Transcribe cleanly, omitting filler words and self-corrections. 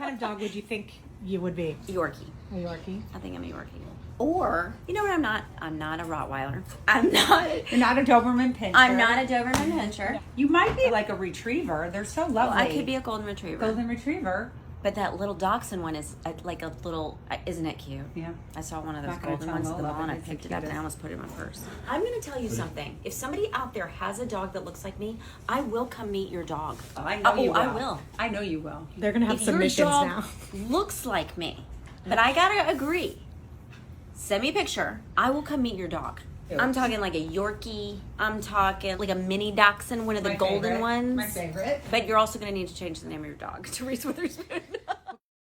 kind of dog would you think you would be? Yorkie. A Yorkie? I think I'm a Yorkie. Or, you know what I'm not? I'm not a Rottweiler. I'm not. You're not a Doberman Pinscher. I'm not a Doberman Pinscher. You might be like a retriever. They're so lovely. Well, I could be a golden retriever. Golden retriever. But that little dachshund one is like a little, isn't it cute? Yeah. I saw one of those Not gonna golden tell ones at the Lola, mall and but I it's the picked it up and I cutest. almost put it in my purse. I'm going to tell you something. If somebody out there has a dog that looks like me, I will come meet your dog. I know you will. I will. I know you will. They're going to have If your submissions dog now. looks like me, but I got to agree. Send me a picture. I will come meet your dog. I'm talking like a Yorkie. I'm talking like a mini dachshund, one of the golden ones. My favorite. But you're also going to need to change the name of your dog to Reese Witherspoon.